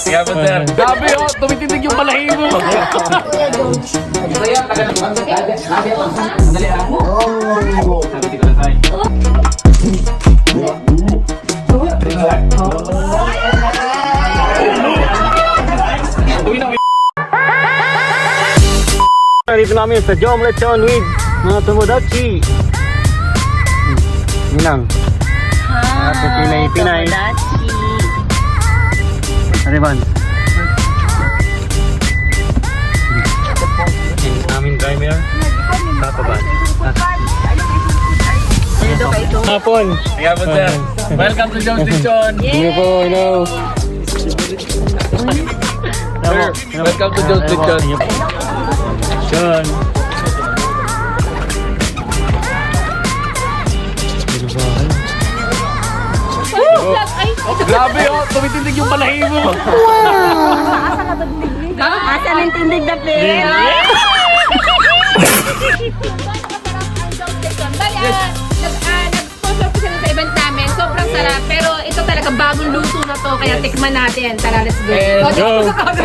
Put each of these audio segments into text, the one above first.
Kaya ba, sir? Sabi, oh, tumitindig yung balahibo. Saya, tagal naman. Dali, ako. Sabi, tika na tayo. Dito namin sa Jom Lechon with mga Tomodachi. Ninang. Ate Pinay. Ariban. Aming driver. Tapaban. Hapon. Kaya ba, sir? Welcome to Jones Lechon. Sige po, hello. Sir, welcome to Jones Lechon. John. Grabe, oh, tumitindig yung balahibo. Asa ng tindig na player? Nag-sponsor po sila sa event namin. Sobrang sarap. Pero ito talaga bagong luto na to. Kaya tikman natin. Tara, let's go.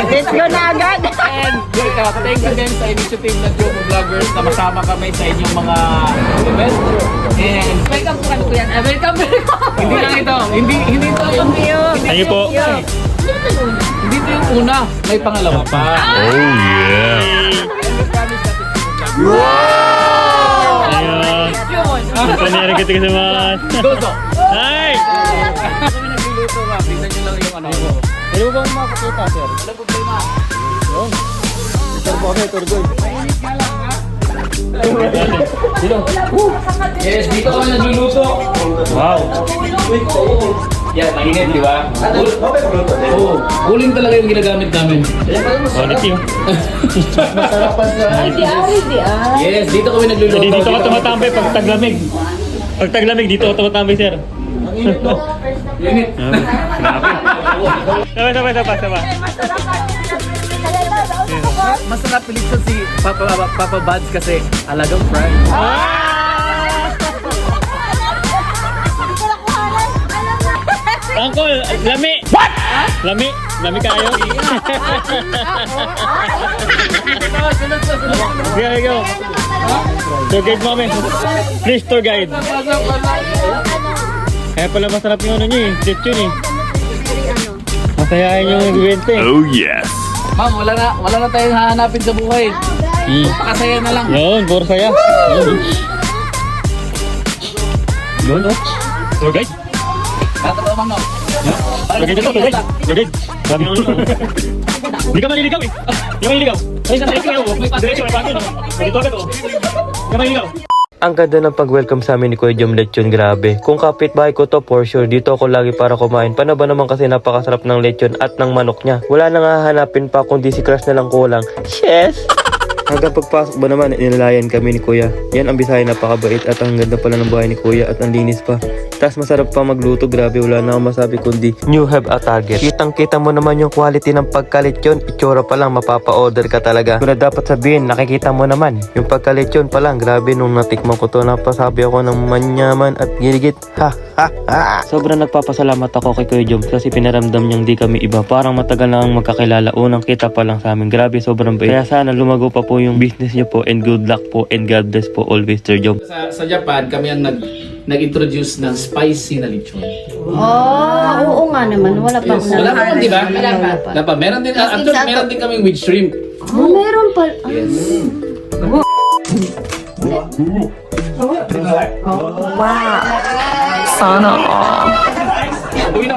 Let's go na agad. And thank you din sa initiative ng Jomo Vloggers na masama kami sa inyong mga event. And Welcome po kami kuya. Welcome. hindi lang ito. Hindi ito yung Thank you po. Hindi ito yung una. May pangalawa pa. Oh yeah. Ayun. Panera kita sa mga. Dodo. Ay! Kami nagluluto nga. Tingnan nyo lang yung ano. Ano bang makakita, sir? Walang problema. Yun. Sir po kami, Tour Guide. Yes, dito kami nagluluto. Wow. Yan, mainit, di ba? Oo. Uling talaga yung ginagamit namin. Quality oh. Yes, dito kami nagluluto. Dito ka tumatambay pag taglamig. Pag taglamig, dito ka tumatambay, sir. Init. Sabay. Masarap pilikson si Papa Buds kasi alagang fry. Uncle, lami! What? Lami kayo? Sige, go. Tour guide mo kami. Please, tour guide. Kaya pala masarap yung ano nyo eh. Jet yun eh. Masayahin yung nag-evento eh. Oh yes. Ma'am, wala na tayong hahanapin sa buhay. Pakasaya na lang. Yun, puro saya. Yun, oh. Tour guide. Tataba, ma'am, no? Tour guide. Tour guide. Sabi mo nun. Hindi ka maliligaw eh. Hindi ka maliligaw. Ay, sa tayo kayo. Diretso na bago, no? Dito agad, oh. Hindi ka maliligaw. Ang ganda ng pag-welcome sa amin ni Kuya Jom Lechon, grabe. Kung kapitbahay ko to, for sure, dito ako lagi para kumain. Paano ba naman kasi napakasarap ng lechon at ng manok niya. Wala nang hahanapin pa kundi si Crush na lang kulang. Yes! Hanggang pagpasok ba naman, inalayan kami ni Kuya. Yan ang Bisaya, napakabait at ang ganda pala ng bahay ni Kuya at ang linis pa. Tapos masarap pa magluto, grabe, wala na akong masabi kundi you have a target. Kitang kita mo naman yung quality ng pagkalechon, itsura pa lang mapapa-order ka talaga. Kung dapat sabihin, nakikita mo naman yung pagkalechon pa lang, grabe nung natikman ko to, napasabi ako ng manyaman at giligit. Ha! Sobrang nagpapasalamat ako kay Kuya Jom kasi pinaramdam niyang di kami iba. Parang matagal na ang magkakilala, unang kita pa lang sa amin. Grabe, sobrang bait. Kaya sana lumago pa po yung business niyo po and good luck po and God bless po always, Sir Jom. Sa Japan, kami ang nag-introduce ng spicy na lechon. Oo nga naman. Wala pa akong Wala pa man, di ba? Wala pa. Wala pa. Meron din, actually, meron din kaming with shrimp. Meron pa. Yes. Sana all. Uwi na.